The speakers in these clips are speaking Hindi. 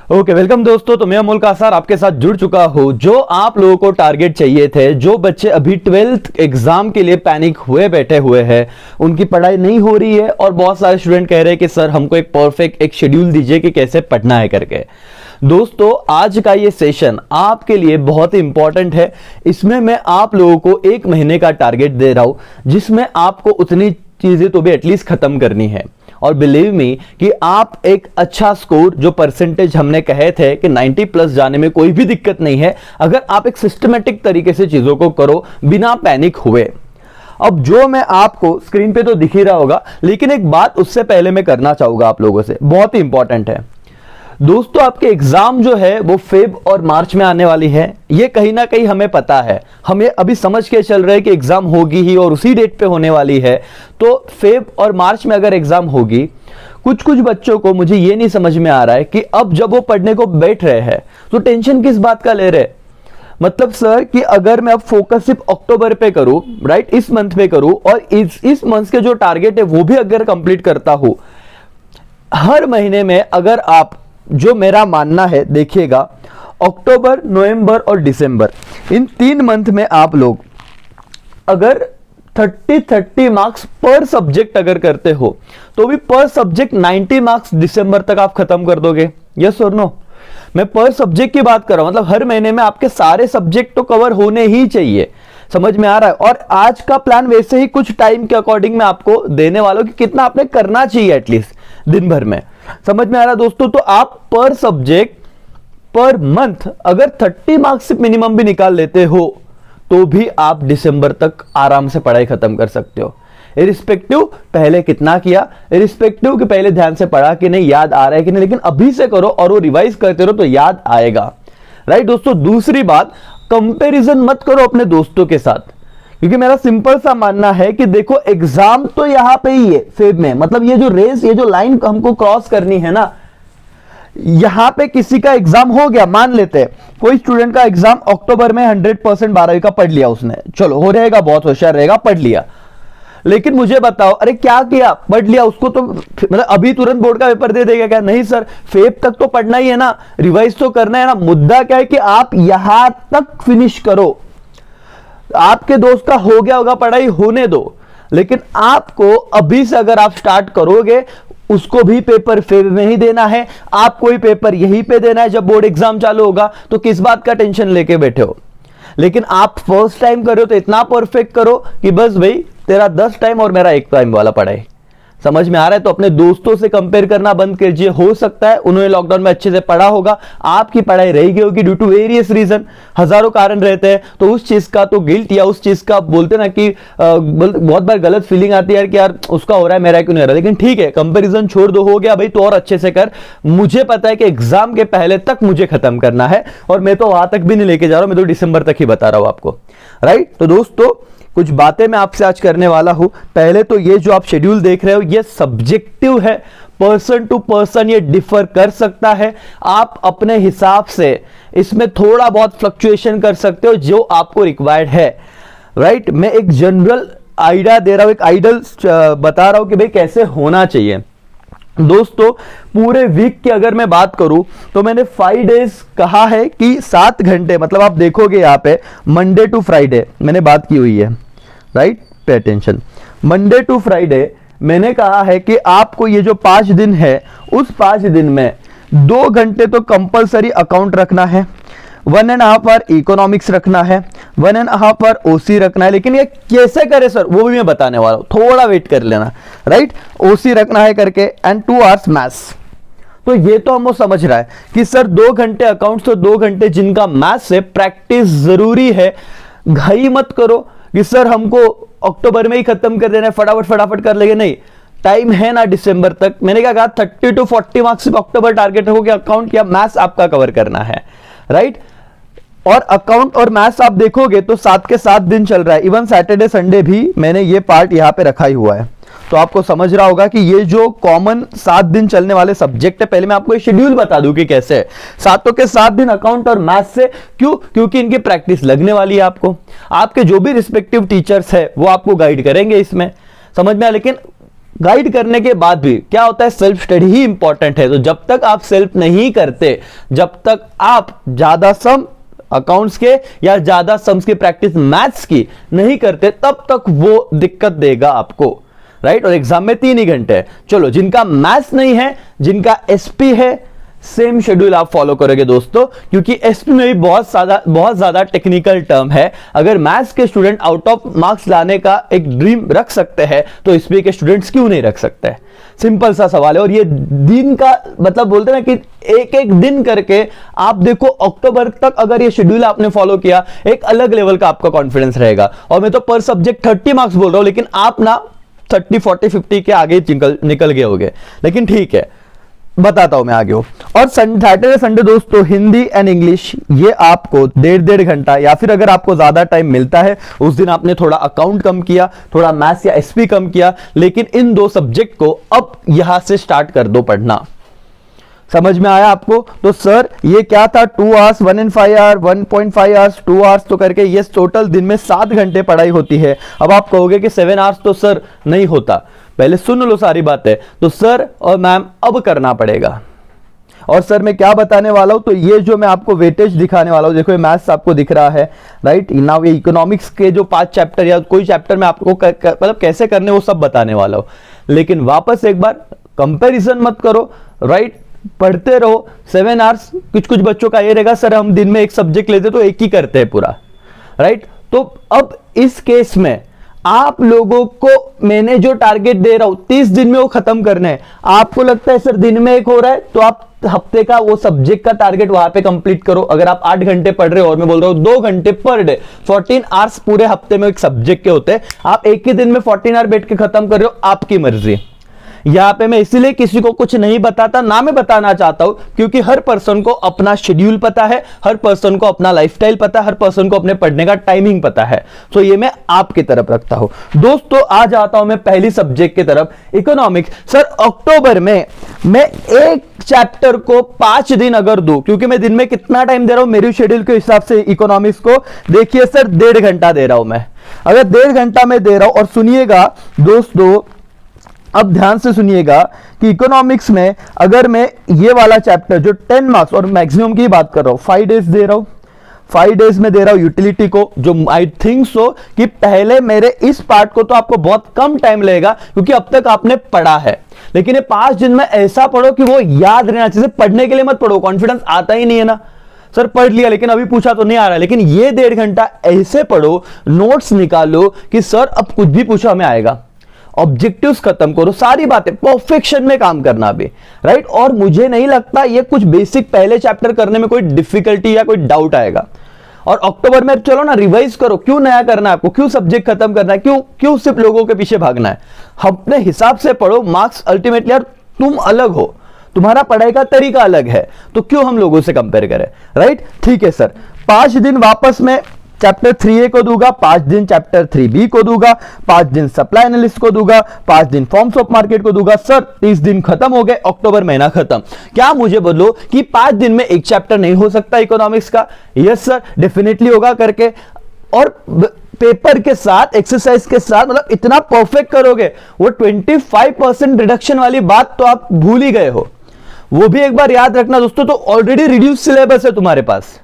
ओके वेलकम दोस्तों। तो मैं अमोल कासार आपके साथ जुड़ चुका हूं। जो आप लोगों को टारगेट चाहिए थे, जो बच्चे अभी 12th एग्जाम के लिए पैनिक हुए बैठे हुए हैं, उनकी पढ़ाई नहीं हो रही है और बहुत सारे स्टूडेंट कह रहे हैं कि सर हमको एक परफेक्ट एक शेड्यूल दीजिए कि कैसे पढ़ना है करके। दोस्तों आज का ये सेशन आपके लिए बहुत ही इंपॉर्टेंट है। इसमें मैं आप लोगों को 1 महीने का टारगेट दे रहा हूं जिसमें आपको उतनी चीजें तो भी एटलीस्ट खत्म करनी है। और बिलीव मी कि आप एक अच्छा स्कोर, जो परसेंटेज हमने कहे थे कि 90 प्लस जाने में कोई भी दिक्कत नहीं है अगर आप एक सिस्टमेटिक तरीके से चीजों को करो बिना पैनिक हुए। अब जो मैं आपको स्क्रीन पे तो दिख ही रहा होगा, लेकिन एक बात उससे पहले मैं करना चाहूंगा आप लोगों से, बहुत ही इंपॉर्टेंट है दोस्तों। आपके एग्जाम जो है वो फेब और मार्च में आने वाली है, ये कहीं ना कहीं हमें पता है। हम ये अभी समझ के चल रहे हैं कि एग्जाम होगी ही और उसी डेट पे होने वाली है। तो फेब और मार्च में अगर एग्जाम होगी, कुछ कुछ बच्चों को मुझे ये नहीं समझ में आ रहा है कि अब जब वो पढ़ने को बैठ रहे हैं तो टेंशन किस बात का ले रहे। मतलब सर कि अगर मैं अब फोकस सिर्फ अक्टूबर पे करूं, राइट, इस मंथ पे करूं और इस मंथ के जो टारगेट है वो भी अगर कंप्लीट करता हूं, हर महीने में अगर आप, जो मेरा मानना है, देखिएगा अक्टूबर, नवंबर और दिसंबर, इन 3 मंथ में आप लोग अगर 30 मार्क्स पर सब्जेक्ट अगर करते हो तो भी पर सब्जेक्ट 90 मार्क्स दिसंबर तक आप खत्म कर दोगे। यस और नो? मैं पर सब्जेक्ट की बात कर रहा हूं, मतलब हर महीने में आपके सारे सब्जेक्ट तो कवर होने ही चाहिए। समझ में आ रहा है? और आज का प्लान वैसे ही कुछ टाइम के अकॉर्डिंग मैं आपको देने वाला हूं कि कितना आपने करना चाहिए एटलीस्ट दिन भर में। समझ में आ रहा है दोस्तों? तो आप पर सब्जेक्ट पर मंथ अगर 30 मार्क्स से मिनिमम भी निकाल लेते हो तो भी आप दिसंबर तक आराम से पढ़ाई खत्म कर सकते हो। इरिस्पेक्टिव पहले कितना किया, इरिस्पेक्टिव कि पहले ध्यान से पढ़ा कि नहीं, याद आ रहा है कि नहीं, लेकिन अभी से करो और वो रिवाइज करते रहो तो याद आएगा। राइट दोस्तों? दूसरी बात, कंपैरिजन मत करो अपने दोस्तों के साथ, क्योंकि मेरा सिंपल सा मानना है कि देखो एग्जाम तो यहां पे ही है फेब में, मतलब ये जो रेस, ये जो लाइन हमको क्रॉस करनी है ना, यहां पे किसी का एग्जाम हो गया, मान लेते हैं कोई स्टूडेंट का एग्जाम अक्टूबर में 100% 12वीं का पढ़ लिया उसने, चलो हो रहेगा, बहुत होशियार रहेगा, पढ़ लिया। लेकिन मुझे बताओ, अरे क्या किया, पढ़ लिया, उसको तो मतलब अभी तुरंत बोर्ड का पेपर दे देगा क्या? नहीं सर, फेब तक तो पढ़ना ही है ना, रिवाइज तो करना है ना। मुद्दा क्या है कि आप यहां तक फिनिश करो। आपके दोस्त का हो गया होगा, पढ़ाई होने दो, लेकिन आपको अभी से अगर आप स्टार्ट करोगे, उसको भी पेपर फेब में ही देना है, आपको ही पेपर यहीं पे देना है जब बोर्ड एग्जाम चालू होगा, तो किस बात का टेंशन लेके बैठे हो। लेकिन आप फर्स्ट टाइम कर रहे हो तो इतना परफेक्ट करो कि बस भाई तेरा 10 टाइम और मेरा 1 टाइम वाला पढ़ाई। समझ में आ रहा है? तो अपने दोस्तों से कंपेयर करना बंद कीजिए। हो सकता है उन्होंने लॉकडाउन में अच्छे से पढ़ा होगा, आपकी पढ़ाई रह गई होगी ड्यू टू वेरियस रीजन, हजारों कारण रहते हैं, तो उस चीज का तो गिल्ट या उस चीज का बोलते ना कि बहुत बार गलत फीलिंग आती है कि यार उसका हो रहा है मेरा क्यों नहीं हो रहा। लेकिन ठीक है, कंपेरिजन छोड़ दो, हो गया भाई तो और अच्छे से कर। मुझे पता है कि एग्जाम के पहले तक मुझे खत्म करना है और मैं तो वहां तक भी नहीं लेके जा रहा हूं, मैं तो दिसंबर तक ही बता रहा हूं आपको। राइट? तो दोस्तों कुछ बातें मैं आपसे आज करने वाला हूं। पहले तो ये जो आप शेड्यूल देख रहे हो ये सब्जेक्टिव है, पर्सन टू पर्सन ये डिफर कर सकता है। आप अपने हिसाब से इसमें थोड़ा बहुत फ्लक्चुएशन कर सकते हो जो आपको रिक्वायर्ड है। राइट? मैं एक जनरल आइडिया दे रहा हूं, एक आइडल बता रहा हूं कि भाई कैसे होना चाहिए। दोस्तों पूरे वीक की अगर मैं बात करूं तो मैंने 5 डेज कहा है कि 7 घंटे, मतलब आप देखोगे यहां पे मंडे टू फ्राइडे मैंने बात की हुई है। Right? Pay attention, Monday to Friday मैंने कहा है कि आपको ये जो 5 दिन है, उस 5 दिन में 2 घंटे तो कंपलसरी अकाउंट रखना है, 1.5 आवर इकोनॉमिक्स रखना है, 1.5 आवर ओसी रखना है। लेकिन ये कैसे करे सर, वो भी मैं बताने वाला हूं, थोड़ा वेट कर लेना। राइट? ओसी रखना है करके, एंड 2 आवर्स मैथ्स। तो ये तो हमको समझ रहा है कि सर 2 घंटे अकाउंट्स, तो 2 घंटे जिनका मैथ्स है, प्रैक्टिस जरूरी है। घाई मत करो कि सर हमको अक्टूबर में ही खत्म कर देना है, फटाफट फटाफट कर लेंगे, नहीं, टाइम है ना दिसंबर तक। मैंने क्या कहा, 30 to 40 मार्क्स अक्टूबर टारगेट रखो कि अकाउंट या मैथ्स आपका कवर करना है। राइट? और अकाउंट और मैथ्स आप देखोगे तो 7 के 7 दिन चल रहा है, इवन सैटरडे संडे भी मैंने ये पार्ट यहां पे रखा ही हुआ है। तो आपको समझ रहा होगा कि ये जो कॉमन 7 दिन चलने वाले सब्जेक्ट है, पहले मैं आपको ये शेड्यूल बता दूं कि कैसे है। 7 के 7 दिन अकाउंट और मैथ्स से, क्यों? क्योंकि इनकी प्रैक्टिस लगने वाली है आपको। आपके जो भी रिस्पेक्टिव टीचर्स है वो आपको गाइड करेंगे इसमें, समझ में आया। लेकिन गाइड करने के बाद भी क्या होता है, सेल्फ स्टडी ही इंपॉर्टेंट है। तो जब तक आप सेल्फ नहीं करते, जब तक आप ज्यादा सम अकाउंट्स के या ज्यादा सम्स की प्रैक्टिस मैथ्स की नहीं करते, तब तक वो दिक्कत देगा आपको, राइट। और एग्जाम में 3 ही घंटे है। चलो, जिनका मैथ्स नहीं है, जिनका एसपी है, सेम शेड्यूल आप फॉलो करोगे दोस्तों, क्योंकि एसपी में भी बहुत ज्यादा टेक्निकल टर्म है। अगर मैथ्स के स्टूडेंट आउट ऑफ मार्क्स लाने का एक ड्रीम रख सकते हैं, तो एसपी के स्टूडेंट्स क्यों नहीं रख सकते? सिंपल सा सवाल है। और ये दिन का मतलब बोलते हैं ना कि एक एक दिन करके आप देखो, अक्टूबर तक अगर ये शेड्यूल आपने फॉलो किया, एक अलग लेवल का आपका कॉन्फिडेंस रहेगा। और मैं तो पर सब्जेक्ट 30 मार्क्स बोल रहा हूं, लेकिन आप ना 30, 40, 50 के आगे निकल गए होगे। लेकिन ठीक है, बताता हूं मैं आगे हो। और सैटरडे संडे दोस्तों, हिंदी एंड इंग्लिश ये आपको 1.5 घंटा, या फिर अगर आपको ज्यादा टाइम मिलता है उस दिन आपने थोड़ा अकाउंट कम किया, थोड़ा मैथ्स या एसपी कम किया, लेकिन इन 2 सब्जेक्ट को अब यहां से स्टार्ट कर दो पढ़ना। समझ में आया आपको? तो सर ये क्या था, 2 hours, 1 and 5 hour, 1.5 hours, 2 hours, तो करके ये टोटल दिन में 7 घंटे पढ़ाई होती है। अब आप कहोगे कि 7 आवर्स तो सर नहीं होता। पहले सुन लो सारी बातें। तो सर और मैम अब करना पड़ेगा। और सर मैं क्या बताने वाला हूं, तो ये जो मैं आपको वेटेज दिखाने वाला हूं, देखो ये मैथ्स आपको दिख रहा है, राइट ना। ये इकोनॉमिक्स के जो 5 चैप्टर या कोई चैप्टर में आपको मतलब कैसे करने वो सब बताने वाला हूं। लेकिन वापस एक बार कंपैरिजन मत करो, राइट। पढ़ते रहो 7 आवर्स। कुछ बच्चों का ये रहेगा, सर हम दिन में एक सब्जेक्ट लेते तो एक ही करते हैं पूरा, राइट। तो अब इस केस में आप लोगों को मैंने जो टारगेट दे रहा हूं 30 दिन में वो खत्म करने हैं। आपको लगता है सर दिन में एक हो रहा है, तो आप हफ्ते का वो सब्जेक्ट का टारगेट वहां पे कंप्लीट करो। अगर आप 8 घंटे पढ़ रहे हो और मैं बोल रहा हूं 2 घंटे पर डे, 14 आवर्स पूरे हफ्ते में एक सब्जेक्ट के होते हैं, आप एक ही दिन में 14 आवर बैठ के खत्म कर रहे हो, आपकी मर्जी। यहां पे मैं इसीलिए किसी को कुछ नहीं बताता, ना मैं बताना चाहता हूं, क्योंकि हर पर्सन को अपना शेड्यूल पता है, हर पर्सन को अपना लाइफस्टाइल पता है, हर पर्सन को अपने पढ़ने का टाइमिंग पता है। तो ये मैं आपकी तरफ रखता हूं दोस्तों। आ जाता हूं मैं पहली सब्जेक्ट की तरफ, इकोनॉमिक्स। सर अक्टूबर में मैं एक चैप्टर को 5 दिन अगर दूं, क्योंकि मैं दिन में कितना टाइम दे रहा हूं मेरी शेड्यूल के हिसाब से इकोनॉमिक्स को, देखिए सर 1.5 घंटा दे रहा हूं मैं। अगर 1.5 घंटा में दे रहा हूं, और सुनिएगा दोस्तों, अब ध्यान से सुनिएगा कि इकोनॉमिक्स में अगर मैं ये वाला चैप्टर जो 10 मार्क्स और मैक्सिमम की बात कर रहा हूं, 5 डेज दे रहा हूं, 5 डेज में दे रहा हूं यूटिलिटी को, जो आई थिंक सो कि पहले मेरे इस पार्ट को तो आपको बहुत कम टाइम लगेगा, क्योंकि अब तक आपने पढ़ा है। लेकिन ये 5 दिन में ऐसा पढ़ो कि वो याद रहना चाहिए। पढ़ने के लिए मत पढ़ो, कॉन्फिडेंस आता ही नहीं है ना, सर पढ़ लिया लेकिन अभी पूछा तो नहीं आ रहा। लेकिन ये 1.5 घंटा ऐसे पढ़ो, नोट्स निकालो कि सर अब कुछ भी पूछा हमें आएगा। ऑब्जेक्टिव्स खत्म करो, सारी बातें परफेक्शन में काम करना भी, राइट। और मुझे नहीं लगता ये कुछ बेसिक पहले चैप्टर करने में कोई डिफिकल्टी या कोई डाउट आएगा। और अक्टूबर में चलो ना रिवाइज करो, क्यों नया करना है आपको, क्यों सब्जेक्ट खत्म करना है, क्यों सिर्फ लोगों के पीछे भागना है। अपने हिसाब से पढ़ो, मार्क्स अल्टीमेटली यार तुम अलग हो, तुम्हारा पढ़ाई का तरीका अलग है, तो क्यों हम लोगों से कंपेयर करें, राइट। ठीक है सर, 5 दिन वापस में चैप्टर 3A को दूंगा, 5 दिन चैप्टर 3B को दूंगा, 5 दिन सप्लाई एनालिस्ट को दूंगा, 5 दिन फॉर्म्स ऑफ मार्केट को दूंगा। सर 30 दिन खत्म हो गए, अक्टूबर महीना खत्म। क्या मुझे बोलो कि 5 दिन में एक चैप्टर नहीं हो सकता इकोनॉमिक्स का? यस सर, डेफिनेटली होगा करके। और पेपर के साथ, एक्सरसाइज के साथ, मतलब इतना परफेक्ट करोगे, वो 25% रिडक्शन वाली बात तो आप भूल ही गए हो, वो भी एक बार याद रखना दोस्तों। तो ऑलरेडी रिड्यूस सिलेबस है तुम्हारे पास।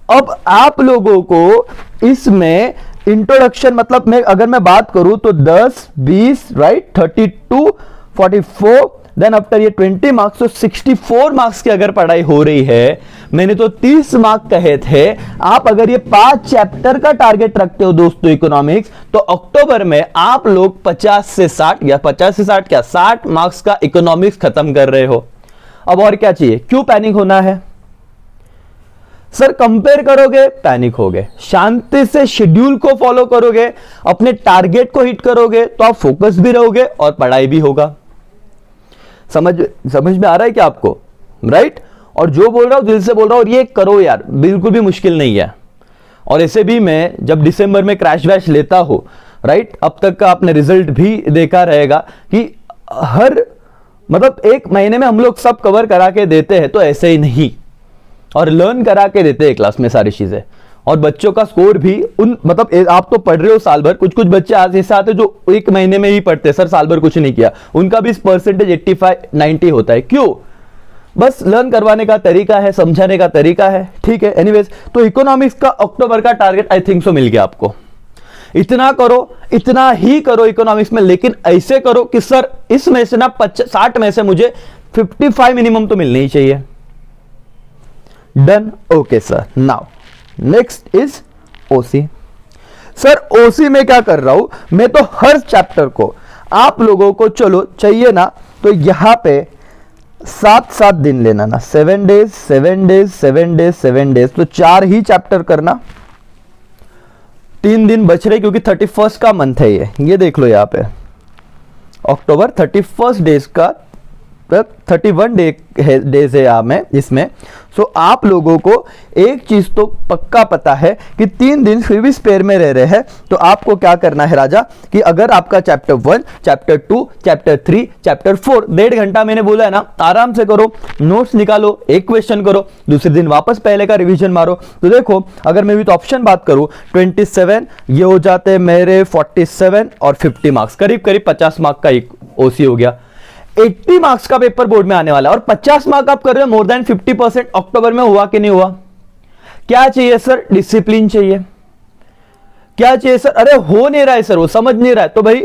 अब आप लोगों को इसमें इंट्रोडक्शन, मतलब अगर मैं बात करूं तो 10, 20, राइट, 32, 44, देन आफ्टर ये 20 मार्क्स, तो 64 मार्क्स की अगर पढ़ाई हो रही है। मैंने तो 30 मार्क्स कहे थे। आप अगर ये 5 चैप्टर का टारगेट रखते हो दोस्तों इकोनॉमिक्स, तो अक्टूबर में आप लोग 50 से 60 या 50 से 60 क्या 60 मार्क्स का इकोनॉमिक्स खत्म कर रहे हो। अब और क्या चाहिए, क्यों पैनिक होना है? सर कंपेयर करोगे पैनिक होगे, शांति से शेड्यूल को फॉलो करोगे, अपने टारगेट को हिट करोगे, तो आप फोकस भी रहोगे और पढ़ाई भी होगा। समझ में आ रहा है क्या आपको, राइट। और जो बोल रहा हूं दिल से बोल रहा हूं, और ये करो यार, बिल्कुल भी मुश्किल नहीं है। और ऐसे भी मैं जब दिसंबर में क्रैश वैश लेता हूं, राइट, अब तक का आपने रिजल्ट भी देखा रहेगा कि हर मतलब 1 महीने में हम लोग सब कवर करा के देते हैं, तो ऐसे ही नहीं, और लर्न करा के देते हैं क्लास में सारी चीजें। और बच्चों का स्कोर भी उन मतलब आप तो पढ़ रहे हो साल भर, कुछ कुछ बच्चे आज ऐसे आते हैं जो एक महीने में ही पढ़ते हैं, सर साल भर कुछ नहीं किया, उनका भी परसेंटेज 85-90 होता है। क्यों? बस लर्न करवाने का तरीका है, समझाने का तरीका है, ठीक है। एनीवेज, तो इकोनॉमिक्स का अक्टूबर का टारगेट आई थिंक सो मिल गया आपको। इतना करो, इतना ही करो इकोनॉमिक्स में, लेकिन ऐसे करो कि सर इसमें से ना 60 में से मुझे 55 मिनिमम तो मिलनी ही चाहिए। Done? Okay sir. Now next is OC. Sir OC में क्या कर रहा हूं मैं, तो हर चैप्टर को आप लोगों को चलो चाहिए ना, तो यहां पे 7-7 दिन लेना ना, 7 डेज 7 डेज 7 डेज 7 डेज, तो 4 ही चैप्टर करना। 3 दिन बच रहे क्योंकि 31 का मंथ है ये देख लो यहाँ पे अक्टूबर 31 डेज का 31 डेज है यहाँ में इसमें। सो आप लोगों को एक चीज तो पक्का पता है कि 3 दिन फिर भी स्पेयर में रह रहे हैं, तो आपको क्या करना है राजा कि अगर आपका चैप्टर 1, चैप्टर 2, चैप्टर 3, चैप्टर 4 1.5 घंटा मैंने बोला है ना, आराम से करो, नोट्स निकालो, एक क्वेश्चन करो, दूसरे दिन वापस पहले का रिवीजन मारो। तो देखो अगर मैं विद ऑप्शन बात करूं 27, ये हो जाते हैं मेरे 47 और 50 मार्क्स, करीब करीब 50 मार्क का एक ओसी हो गया। 80 मार्क्स का पेपर बोर्ड में आने वाला है और 50 मार्क आप कर रहे हो, मोर देन 50%। अक्टूबर में हुआ कि नहीं हुआ? क्या चाहिए सर? डिसिप्लिन चाहिए। क्या चाहिए सर? अरे हो नहीं रहा है सर, वो समझ नहीं रहा है, तो भाई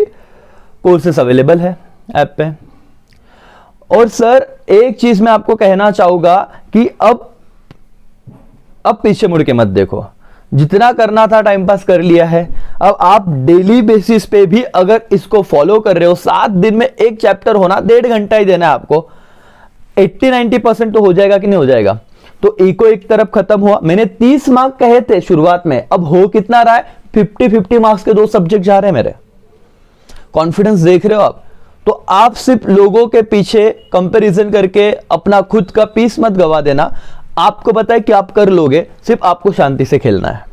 कोर्सेस अवेलेबल है ऐप पे। और सर एक चीज मैं आपको कहना चाहूंगा कि अब पीछे मुड़ के मत देखो, जितना करना था टाइम पास कर लिया है। अब आप डेली बेसिस पे भी अगर इसको फॉलो कर रहे हो, 7 दिन में एक चैप्टर होना, 1.5 घंटा ही देना है आपको, 80-90% तो हो जाएगा कि नहीं हो जाएगा? तो इको एक तरफ खत्म हुआ। मैंने 30 मार्क कहे थे शुरुआत में, अब हो कितना रहा है? 50-50 मार्क्स के 2 सब्जेक्ट जा रहे हैं मेरे। कॉन्फिडेंस देख रहे हो आप? तो आप सिर्फ लोगों के पीछे कंपैरिजन करके अपना खुद का पीस मत गवा देना। आपको पता है कि आप कर लोगे, सिर्फ आपको शांति से खेलना है।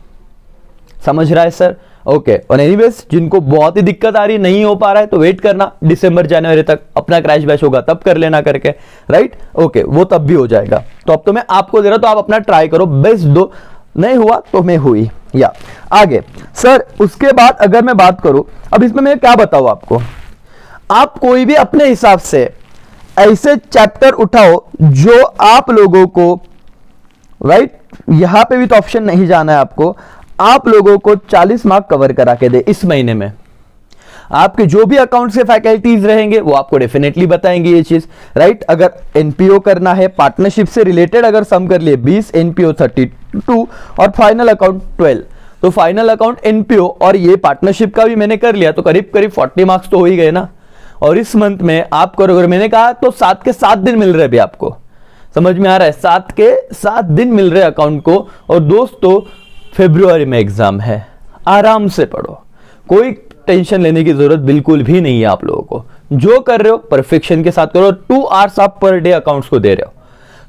समझ रहा है सर? ओके। और एनीवेज जिनको बहुत ही दिक्कत आ रही, नहीं हो पा रहा है, तो वेट करना, दिसंबर जनवरी तक अपना क्रैश बैच होगा, तब कर लेना करके, राइट? ओके, वो तब भी हो जाएगा। तो अब तो मैं आपको दे रहा हूं, तो आप अपना ट्राई करो, बेस्ट दो, नहीं हुआ तो मैं हुई। या आगे सर उसके बाद अगर मैं बात करूं, अब इसमें मैं क्या बताऊं आपको, आप कोई भी अपने हिसाब से ऐसे चैप्टर उठाओ जो आप लोगों को, राइट, यहां पे भी तो ऑप्शन नहीं जाना है आपको, आप लोगों को 40 मार्क कवर करा के दे इस महीने में। आपके जो भी अकाउंट्स के फैकल्टीज रहेंगे वो आपको डेफिनेटली बताएंगे ये चीज, राइट? अगर एनपीओ करना है, पार्टनरशिप से रिलेटेड अगर सम कर लिए 20, एनपीओ 32 और फाइनल अकाउंट 12, तो फाइनल अकाउंट, एनपीओ और ये पार्टनरशिप का भी मैंने कर लिया, तो करीब करीब 40 मार्क्स तो हो ही गए ना। और इस मंथ में आप करोगे, मैंने कहा तो 7 के 7 दिन मिल रहे हैं अभी आपको, समझ में आ रहा है? 7 के 7 दिन मिल रहे अकाउंट को। और दोस्तों फरवरी में एग्जाम है, आराम से पढ़ो, कोई टेंशन लेने की जरूरत बिल्कुल भी नहीं है। आप लोगों को जो कर रहे हो परफेक्शन के साथ करो। 2 आवर्स आप पर डे अकाउंट्स को दे रहे हो,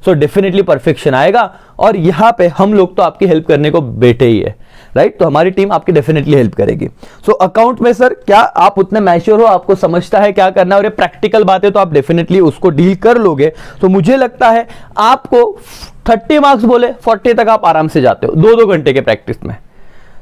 सो डेफिनेटली परफेक्शन आएगा। और यहां पे हम लोग तो आपकी हेल्प करने को बैठे ही है, राइट? तो हमारी टीम आपकी डेफिनेटली हेल्प करेगी। सो अकाउंट में सर क्या आप उतने मैच्योर हो, आपको समझता है क्या करना है, और ये प्रैक्टिकल बातें तो आप डेफिनेटली उसको डील कर लोगे। तो मुझे लगता है आपको 30 मार्क्स बोले 40 तक आप आराम से जाते हो 2-2 घंटे के प्रैक्टिस में,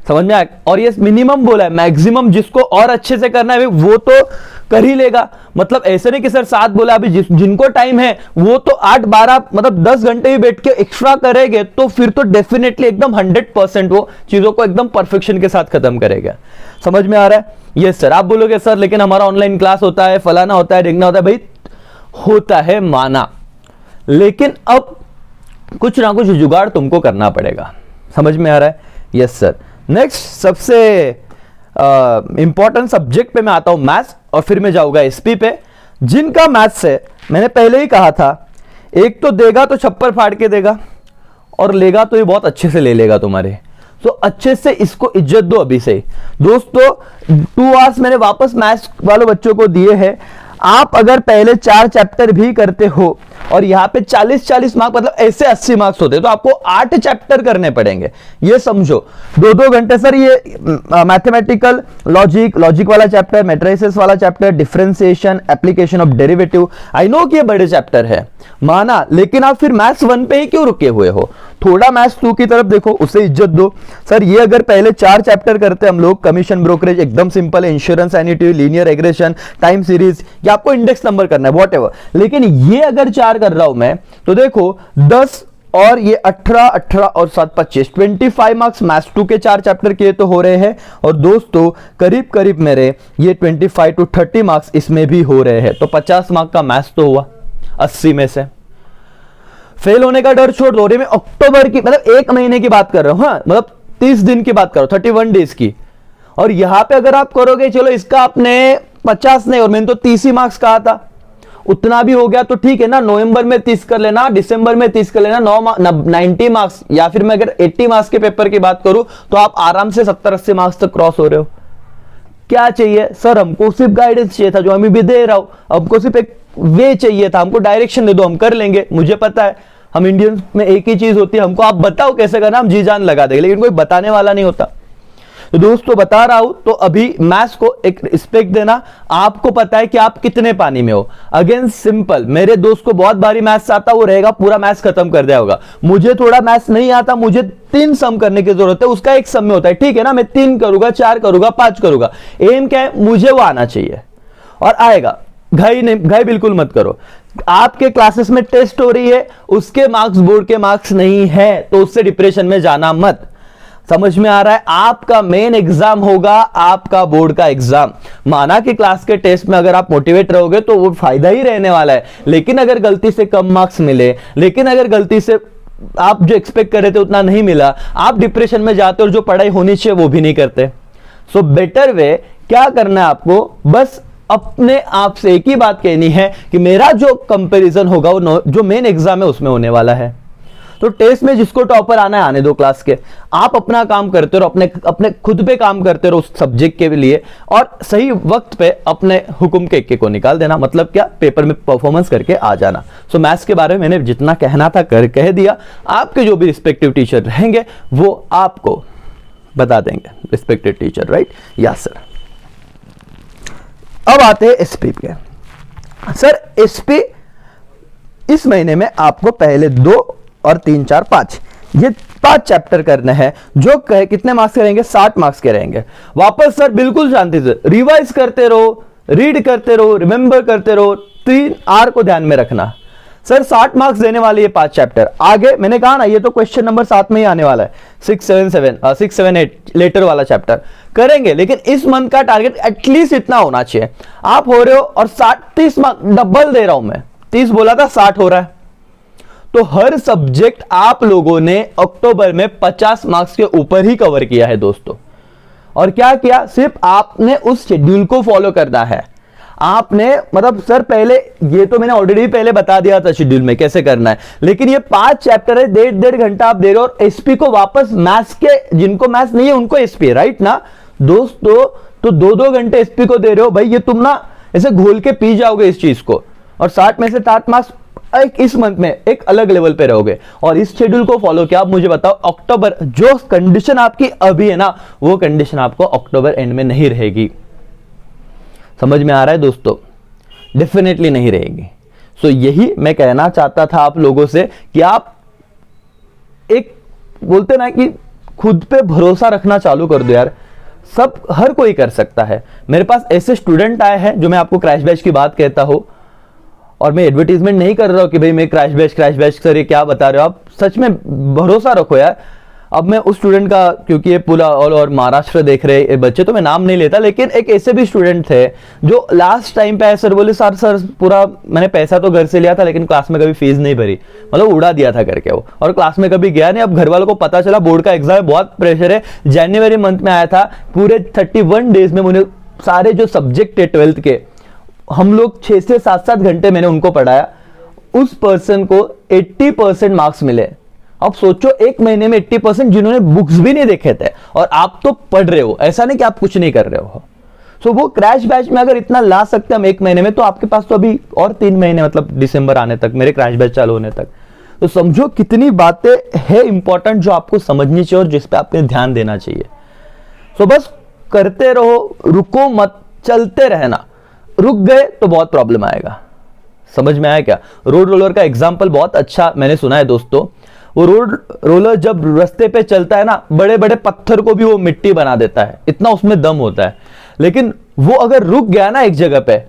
समझ में आया? और ये मिनिमम बोला है, मैक्सिमम जिसको और अच्छे से करना है वो तो कर ही लेगा। मतलब ऐसे नहीं कि सर 7 बोला, अभी जिनको टाइम है वो तो 8-12 मतलब 10 घंटे ही बैठ के एक्स्ट्रा करेंगे, तो फिर तो डेफिनेटली एकदम 100% वो चीजों को एकदम परफेक्शन के साथ खत्म करेगा। समझ में आ रहा है? Yes sir. आप बोलोगे सर लेकिन हमारा ऑनलाइन क्लास होता है, फलाना होता है, ढिंगना होता है। भाई होता है, माना, लेकिन अब कुछ ना कुछ जुगाड़ तुमको करना पड़ेगा। समझ में आ रहा है? Yes sir. नेक्स्ट सबसे इंपॉर्टेंट सब्जेक्ट पे मैं आता हूं, मैथ्स, और फिर मैं जाऊंगा एसपी पे। जिनका मैथ्स है, मैंने पहले ही कहा था, एक तो देगा तो छप्पर फाड़ के देगा, और लेगा तो ये बहुत अच्छे से ले लेगा तुम्हारे। तो अच्छे से इसको इज्जत दो अभी से। दोस्तों 2 आवर्स मैंने वापस मैथ्स वालों बच्चों को दिए हैं। आप अगर पहले 4 चैप्टर भी करते हो और यहाँ पे 40-40 मार्क्स, मतलब ऐसे 80 मार्क्स होते, तो आपको 8 चैप्टर करने पड़ेंगे। ये समझो 2-2 घंटे सर। ये मैथमेटिकल लॉजिक वाला चैप्टर, मैट्रिसेस वाला chapter, differentiation, application of derivative, I know कि ये बड़े चैप्टर है माना, लेकिन आप फिर मैथ्स 1 पे ही क्यों रुके हुए हो? थोड़ा मैथ्स 2 की तरफ देखो, उसे इज्जत दो। सर ये अगर पहले 4 चैप्टर करते हम लोग, कमीशन ब्रोकरेज एकदम सिंपल है, insurance annuity, linear aggression, time series, या आपको इंडेक्स नंबर करना है व्हाटएवर, लेकिन ये अगर 4 कर रहा हूं मैं, तो देखो 10 और ये 18 और 7 25, 25 मार्क्स मैथ्स 2 के 4 चैप्टर किए तो हो रहे हैं। और दोस्तों करीब करीब मेरे ये 25 to 30 मार्क्स इसमें भी हो रहे हैं, तो 50 मार्क्स का मैथ्स तो हुआ 80 में से। फेल होने का डर छोड़ दो, मैं अक्टूबर की, मतलब 1 महीने की बात कर रहा हूं, हाँ, मतलब 30 दिन की बात कर रहा हूं, 31 डेज की। और यहां पे अगर आप करोगे, चलो इसका आपने 50 नहीं, और मैंने तो 30 ही मार्क्स कहा था, उतना भी हो गया तो ठीक है ना। नवंबर में 30 कर लेना, दिसंबर में 30 कर लेना, 90 मार्क्स, या फिर मैं अगर 80 मार्क्स के पेपर की बात करूं तो आप आराम से 70-80 मार्क्स तक क्रॉस हो रहे हो। क्या चाहिए सर? हमको सिर्फ गाइडेंस चाहिए था, जो मैं भी दे रहा हूं। हमको सिर्फ एक वे चाहिए था, हमको डायरेक्शन दे दो, हम कर लेंगे। मुझे पता है हम इंडियंस में एक ही चीज होती है, हमको आप बताओ कैसे करना, हम जी जान लगा देंगे, लेकिन कोई बताने वाला नहीं होता। तो दोस्तों बता रहा हूं, तो अभी मैथ्स को एक रिस्पेक्ट देना। आपको पता है कि आप कितने पानी में हो। अगेन सिंपल, मेरे दोस्त को बहुत बारी मैथ्स आता, वो रहेगा पूरा मैथ्स खत्म कर दिया होगा। मुझे थोड़ा मैथ्स नहीं आता, मुझे 3 सम करने की जरूरत है, उसका एक सम में होता है, ठीक है ना। मैं 3 करूंगा, 4 करूंगा, 5 करूंगा। एम क्या है? मुझे वो आना चाहिए और आएगा। घाई बिल्कुल मत करो। आपके क्लासेस में टेस्ट हो रही है, उसके मार्क्स बोर्ड के मार्क्स नहीं है, तो उससे डिप्रेशन में जाना मत। समझ में आ रहा है? आपका मेन एग्जाम होगा आपका बोर्ड का एग्जाम। माना कि क्लास के टेस्ट में अगर आप मोटिवेट रहोगे तो वो फायदा ही रहने वाला है, लेकिन अगर गलती से कम मार्क्स मिले, लेकिन अगर गलती से आप जो एक्सपेक्ट कर रहे थे उतना नहीं मिला, आप डिप्रेशन में जाते और जो पढ़ाई होनी चाहिए वो भी नहीं करते। सो बेटर वे क्या करना है आपको, बस अपने आप से एक ही बात कहनी है कि मेरा जो कंपैरिजन होगा वो जो मेन एग्जाम है उसमें होने वाला है। तो टेस्ट में जिसको टॉपर आना है आने दो क्लास के। आप अपना काम करते रहो, अपने खुद पे काम करते रहो उस सब्जेक्ट के लिए, और सही वक्त पे अपने हुक्म के एक को निकाल देना। मतलब क्या? पेपर में परफॉर्मेंस करके आ जाना। सो मैथ्स के बारे में मैंने जितना कहना था कह दिया। आपके जो भी रिस्पेक्टिव टीचर रहेंगे वो आपको बता देंगे, respected teacher, right? Yes sir. अब आते हैं एसपी पे। सर एसपी इस महीने में आपको पहले 2 और 3 4 5 ये 5 चैप्टर करने हैं, जो कितने मार्क्स के रहेंगे? 60 मार्क्स के रहेंगे। वापस सर बिल्कुल शांति से रिवाइज करते रहो, रीड करते रहो, रिमेंबर करते रहो। 3 R को ध्यान में रखना। सर 60 मार्क्स देने वाले ये 5 चैप्टर। आगे मैंने कहा ना, ये तो क्वेश्चन नंबर 7 में ही आने वाला है। 6 7 8 लेटर वाला चैप्टर करेंगे, लेकिन इस मंथ का टारगेट एटलीस्ट इतना होना चाहिए। आप हो रहे हो, और 30 मार्क्स डबल दे रहा हूं मैं, 30 बोला था 60 हो रहा है। तो हर सब्जेक्ट आप लोगों ने अक्टूबर में 50 मार्क्स के ऊपर ही कवर किया है दोस्तों। और क्या किया? सिर्फ आपने उस शेड्यूल को फॉलो करना है। आपने, मतलब सर पहले ये तो मैंने ऑलरेडी पहले बता दिया था शेड्यूल में कैसे करना है, लेकिन ये 5 चैप्टर है, 1.5 घंटा आप दे रहे हो, और एसपी को वापस मैथ्स के, जिनको मैथ्स नहीं है उनको एसपी है, राइट ना दोस्तों? तो 2-2 घंटे एसपी को दे रहे हो भाई, ये तुम ना ऐसे घोल के पी जाओगे इस चीज को, और 60 में से 60 मार्क्स इस मंथ में एक अलग लेवल पे रहोगे। और इस शेड्यूल को फॉलो किया। आप मुझे बताओ, अक्टूबर जो कंडीशन आपकी अभी है ना, वो कंडीशन आपको अक्टूबर एंड में नहीं रहेगी। समझ में आ रहा है दोस्तों? डेफिनेटली नहीं रहेगी। सो यही मैं कहना चाहता था आप लोगों से कि आप एक बोलते ना कि खुद पे भरोसा रखना चालू कर दो यार। सब, हर कोई कर सकता है। मेरे पास ऐसे स्टूडेंट आए हैं जो मैं आपको क्रैश बैच की बात कहता हूं, और मैं एडवर्टीजमेंट नहीं कर रहा हूं कि भाई मैं क्रैश बैच सर ये क्या बता रहे हो आप। सच में भरोसा रखो यार। अब मैं उस स्टूडेंट का, क्योंकि ये पूरा ऑल और महाराष्ट्र देख रहे बच्चे, तो मैं नाम नहीं लेता, लेकिन एक ऐसे भी स्टूडेंट थे जो लास्ट टाइम पे आए, सर बोले सर पूरा मैंने पैसा तो घर से लिया था, लेकिन क्लास में कभी फीस नहीं भरी, मतलब उड़ा दिया था करके वो, और क्लास में कभी गया नहीं। अब घर वालों को पता चला बोर्ड का एग्जाम है, बहुत प्रेशर है। जनवरी मंथ में आया था, पूरे 31 डेज में मुझे सारे जो सब्जेक्ट है 12th के, हम लोग 6 से 7 घंटे मैंने उनको पढ़ाया। उस पर्सन को 80% मार्क्स मिले। अब सोचो, 1 महीने में 80%, जिन्होंने बुक्स भी नहीं देखे थे, और आप तो पढ़ रहे हो। ऐसा नहीं कि आप कुछ नहीं कर रहे हो। सो वो क्रैश बैच में अगर इतना ला सकते हम 1 महीने में, तो आपके पास तो अभी और 3 महीने, मतलब दिसंबर आने तक, मेरे क्रैश बैच चालू होने तक। तो समझो कितनी बातें है इंपॉर्टेंट जो आपको समझनी चाहिए और जिस पे आपने ध्यान देना चाहिए। सो बस करते रहो, रुको मत, चलते रहना। रुक गए तो बहुत प्रॉब्लम आएगा। समझ में आया क्या? रोड रोलर का एग्जाम्पल बहुत अच्छा मैंने सुना है दोस्तों। वो रोड रोलर जब रास्ते पे चलता है ना, बड़े बड़े पत्थर को भी वो मिट्टी बना देता है, इतना उसमें दम होता है। लेकिन वो अगर रुक गया ना एक जगह पे,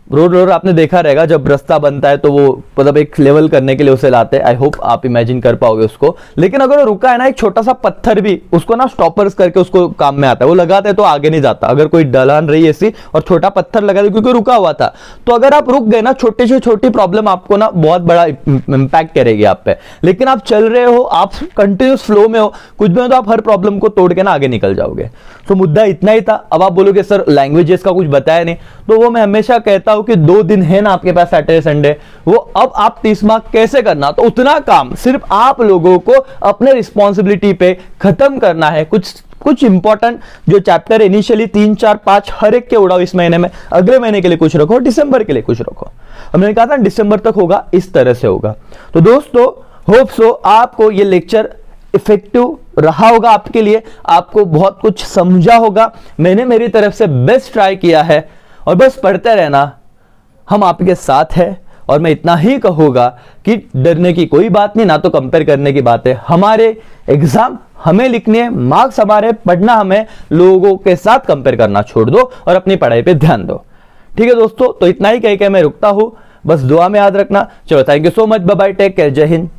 रोड रोलर आपने देखा रहेगा जब रास्ता बनता है तो वो मतलब एक लेवल करने के लिए उसे लाते हैं। आई होप आप इमेजिन कर पाओगे उसको। लेकिन अगर वो रुका है ना, एक छोटा सा पत्थर भी उसको ना स्टॉपर्स करके उसको काम में आता है, वो लगाते हैं तो आगे नहीं जाता। अगर कोई ढलान रही ऐसी और छोटा पत्थर लगा दे क्योंकि रुका हुआ था, तो अगर आप रुक गए ना, छोटी से छोटी प्रॉब्लम आपको ना बहुत बड़ा इंपैक्ट करेगी आप पे। लेकिन आप चल रहे हो, आप कंटिन्यूस फ्लो में हो, कुछ भी हो तो आप हर प्रॉब्लम को तोड़ के ना आगे निकल जाओगे। तो मुद्दा इतना ही था। अब आप बोलोगे सर लैंग्वेजेस का कुछ बताया नहीं, तो वो मैं हमेशा कहता हूं कि 2 दिन है ना आपके पास सैटरडे संडे, वो अब आप 30 मार्क कैसे करना, तो उतना काम सिर्फ आप लोगों को अपने रिस्पॉन्सिबिलिटी पे खत्म करना है। कुछ इंपॉर्टेंट जो चैप्टर इनिशियली 3, 4, 5 हर एक के उड़ाओ इस महीने में, अगले महीने के लिए कुछ रखो, दिसंबर के लिए कुछ रखो। हमने कहा था दिसंबर तक होगा, इस तरह से होगा। तो दोस्तों होप सो आपको ये लेक्चर इफेक्टिव रहा होगा आपके लिए, आपको बहुत कुछ समझा होगा। मैंने मेरी तरफ से बेस्ट ट्राई किया है और बस पढ़ते रहना, हम आपके साथ हैं। और मैं इतना ही कहूंगा कि डरने की कोई बात नहीं, ना तो कंपेयर करने की बात है। हमारे एग्जाम हमें लिखने हैं, मार्क्स हमारे, पढ़ना हमें, लोगों के साथ कंपेयर करना छोड़ दो और अपनी पढ़ाई पे ध्यान दो। ठीक है दोस्तों, तो इतना ही कह के मैं रुकता हूं, बस दुआ में याद रखना। चलो thank you so much, bye bye, take care, Jai Hind.